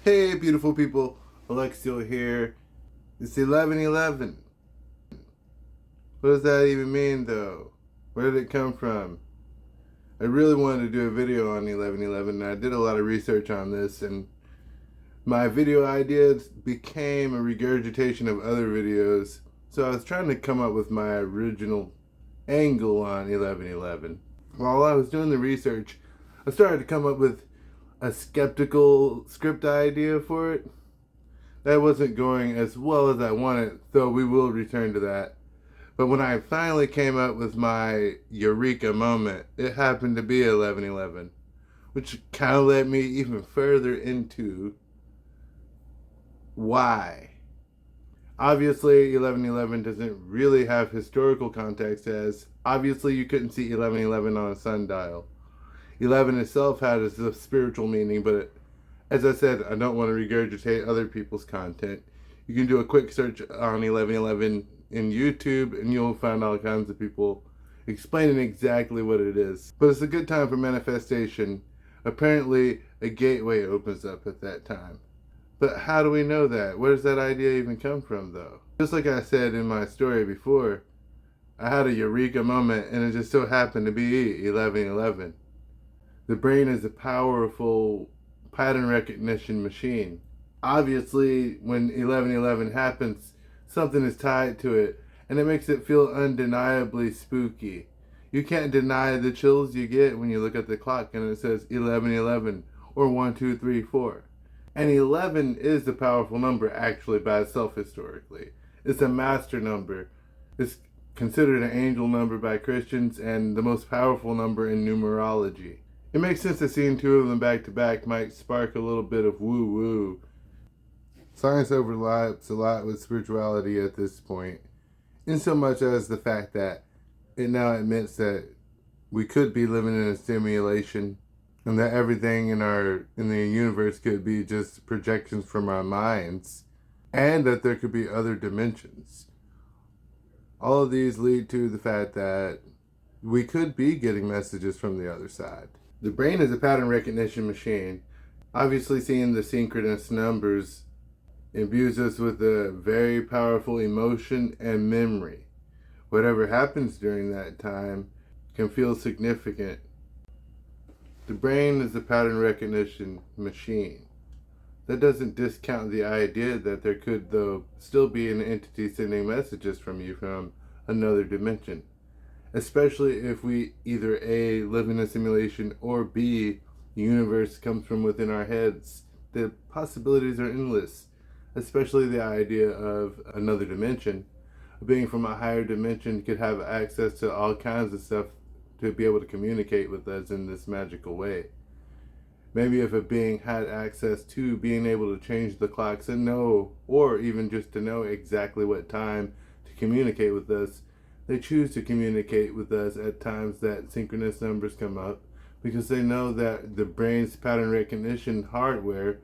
Hey, beautiful people. Alexio here. It's 11/11. What does that even mean, though? Where did it come from? I really wanted to do a video on 11/11, and I did a lot of research on this, and my video ideas became a regurgitation of other videos, so I was trying to come up with my original angle on 11/11. While I was doing the research, I started to come up with a skeptical script idea for it. That wasn't going as well as I wanted, though we will return to that. But when I finally came up with my eureka moment, it happened to be 11/11, which kind of led me even further into why. Obviously, 11/11 doesn't really have historical context, as obviously you couldn't see 11/11 on a sundial. 11 itself has a spiritual meaning, but as I said, I don't want to regurgitate other people's content. You can do a quick search on 11/11 in YouTube and you'll find all kinds of people explaining exactly what it is. But it's a good time for manifestation. Apparently, a gateway opens up at that time. But how do we know that? Where does that idea even come from, though? Just like I said in my story before, I had a eureka moment and it just so happened to be 11/11. The brain is a powerful pattern recognition machine. Obviously, when 11/11 happens, something is tied to it, and it makes it feel undeniably spooky. You can't deny the chills you get when you look at the clock and it says 11/11 or 1, 2, 3, 4. And 11 is the powerful number actually by itself historically. It's a master number. It's considered an angel number by Christians and the most powerful number in numerology. It makes sense that seeing two of them back to back might spark a little bit of woo-woo. Science overlaps a lot with spirituality at this point, in so much as the fact that it now admits that we could be living in a simulation and that everything in the universe could be just projections from our minds, and that there could be other dimensions. All of these lead to the fact that we could be getting messages from the other side. The brain is a pattern recognition machine. Obviously, seeing the synchronous numbers imbues us with a very powerful emotion and memory. Whatever happens during that time can feel significant. The brain is a pattern recognition machine. That doesn't discount the idea that there could, though, still be an entity sending messages from you from another dimension. Especially if we either A, live in a simulation, or B, the universe comes from within our heads. The possibilities are endless, especially the idea of another dimension. A being from a higher dimension could have access to all kinds of stuff to be able to communicate with us in this magical way. Maybe if a being had access to being able to change the clocks and know, or even just to know exactly what time to communicate with us, they choose to communicate with us at times that synchronous numbers come up because they know that the brain's pattern recognition hardware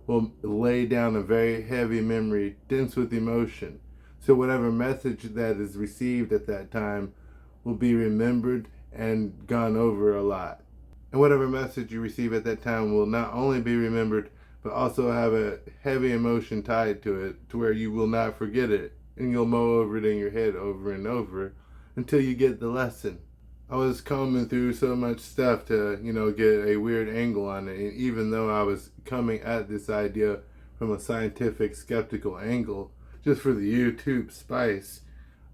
will lay down a very heavy memory dense with emotion. So whatever message that is received at that time will be remembered and gone over a lot. And whatever message you receive at that time will not only be remembered, but also have a heavy emotion tied to it to where you will not forget it. And you'll mull over it in your head over and over until you get the lesson. I was combing through so much stuff to, get a weird angle on it. And even though I was coming at this idea from a scientific, skeptical angle, just for the YouTube spice,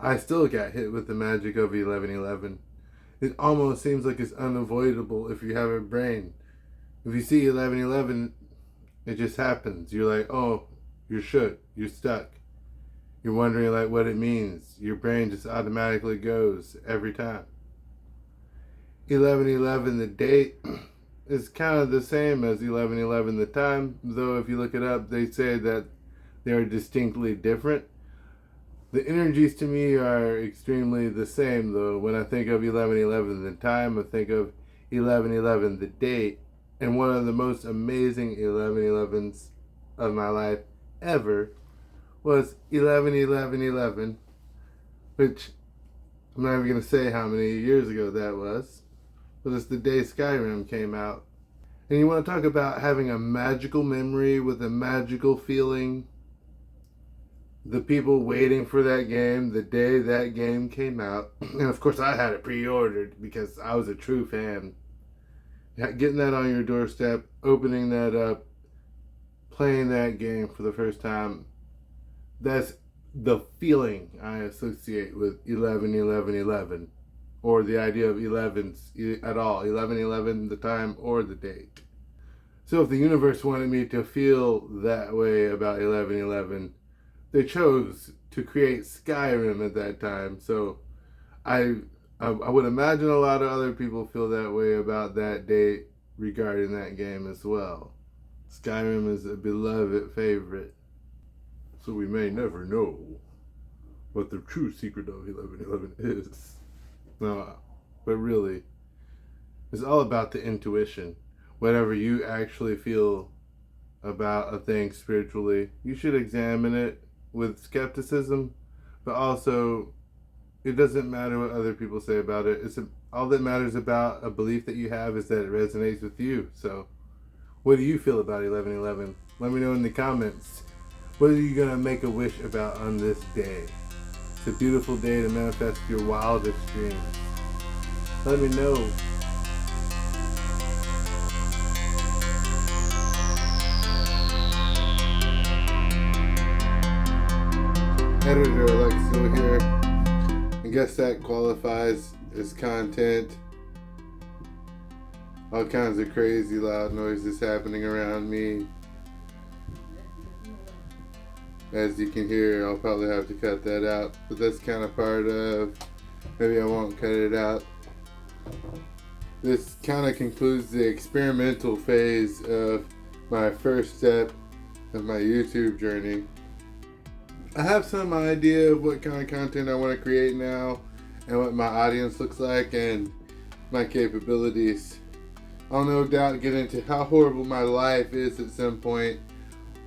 I still got hit with the magic of 11/11. It almost seems like it's unavoidable if you have a brain. If you see 11/11, it just happens. You're like, oh, you're shook, you're stuck. You're wondering what it means. Your brain just automatically goes every time. 11/11, the date, is kind of the same as 11/11, the time, though if you look it up, they say that they are distinctly different. The energies to me are extremely the same, though. When I think of 11/11, the time, I think of 11/11, the date, and one of the most amazing 11/11s of my life ever was 11/11/11, which I'm not even going to say how many years ago that was, but it's the day Skyrim came out. And you want to talk about having a magical memory with a magical feeling? The people waiting for that game the day that game came out. And of course, I had it pre ordered because I was a true fan. Getting that on your doorstep, opening that up, playing that game for the first time, that's the feeling I associate with 11, 11, 11. Or the idea of 11s at all. 11, 11, the time or the date. So if the universe wanted me to feel that way about 11, 11, they chose to create Skyrim at that time. So I would imagine a lot of other people feel that way about that date regarding that game as well. Skyrim is a beloved favorite. So we may never know what the true secret of 1111 is. No, but really, it's all about the intuition. Whatever you actually feel about a thing spiritually, you should examine it with skepticism, but also it doesn't matter what other people say about it. All that matters about a belief that you have is that it resonates with you. So what do you feel about 1111? Let me know in the comments. What are you going to make a wish about on this day? It's a beautiful day to manifest your wildest dreams. Let me know. Editor Alexo here. I guess that qualifies as content. All kinds of crazy loud noises happening around me. As you can hear, I'll probably have to cut that out, but that's kind of part of, maybe I won't cut it out. This kind of concludes the experimental phase of my first step of my YouTube journey. I have some idea of what kind of content I want to create now and what my audience looks like and my capabilities. I'll no doubt get into how horrible my life is at some point,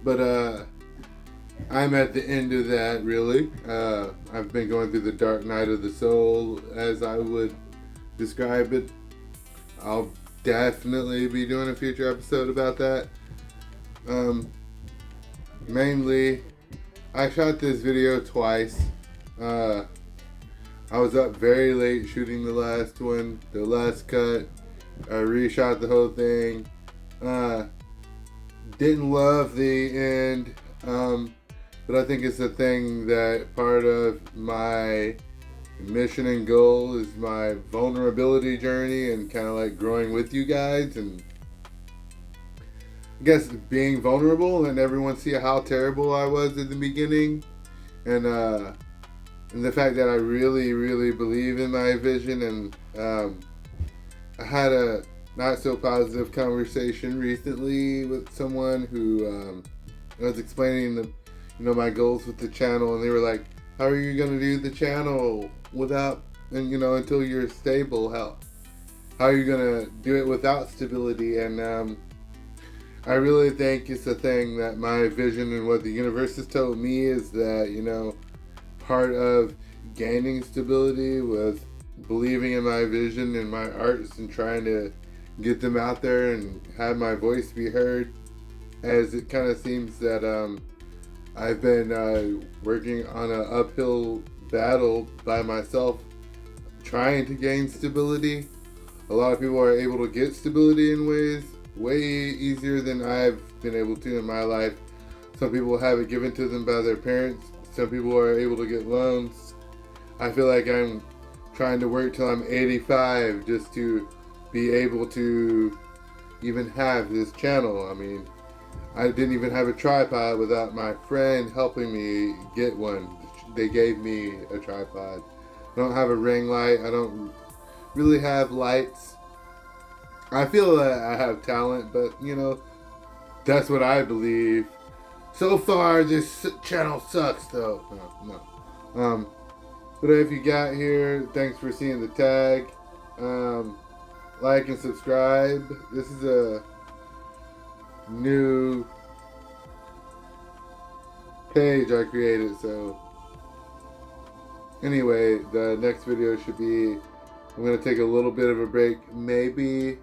but I'm at the end of that, really. I've been going through the dark night of the soul, as I would describe it. I'll definitely be doing a future episode about that. Mainly, I shot this video twice. I was up very late shooting the last one, the last cut. I reshot the whole thing. Didn't love the end. But I think it's a thing that part of my mission and goal is my vulnerability journey and kind of like growing with you guys and I guess being vulnerable and everyone see how terrible I was at the beginning and the fact that I really, really believe in my vision and I had a not so positive conversation recently with someone who I was explaining my goals with the channel, and they were like, "How are you gonna do the channel without, and until you're stable? How are you gonna do it without stability?" And I really think it's a thing that my vision and what the universe has told me is that part of gaining stability was believing in my vision and my arts and trying to get them out there and have my voice be heard. As it kind of seems that I've been working on an uphill battle by myself trying to gain stability. A lot of people are able to get stability in ways way easier than I've been able to in my life. Some people have it given to them by their parents. Some people are able to get loans. I feel like I'm trying to work till I'm 85 just to be able to even have this channel. I mean, I didn't even have a tripod without my friend helping me get one. They gave me a tripod. I don't have a ring light. I don't really have lights. I feel that I have talent, but that's what I believe. So far, this channel sucks, though. No. But if you got here, thanks for seeing the tag. Like and subscribe. This is a new page I created, so anyway, the next video should be, I'm going to take a little bit of a break, maybe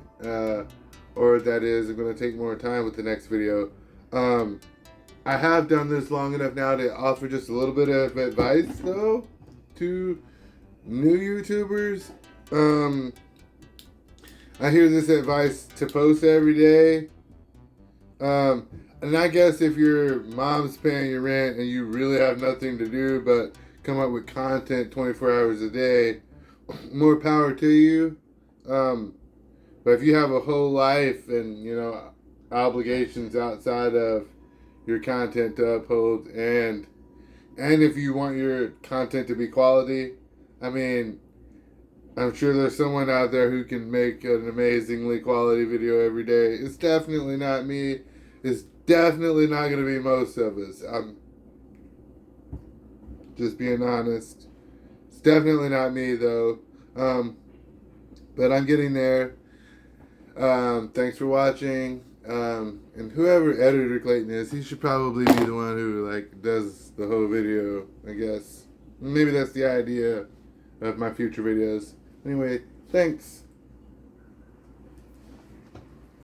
or that is, I'm going to take more time with the next video. I have done this long enough now to offer just a little bit of advice, though, to new YouTubers. I hear this advice to post every day. And I guess if your mom's paying your rent and you really have nothing to do but come up with content 24 hours a day, more power to you. But if you have a whole life and, you know, obligations outside of your content to uphold, and if you want your content to be quality, I mean, I'm sure there's someone out there who can make an amazingly quality video every day. It's definitely not me. It's definitely not going to be most of us. I'm just being honest. It's definitely not me, though. But I'm getting there. Thanks for watching. And whoever editor Clayton is, he should probably be the one who like does the whole video, I guess. Maybe that's the idea of my future videos. Anyway, thanks.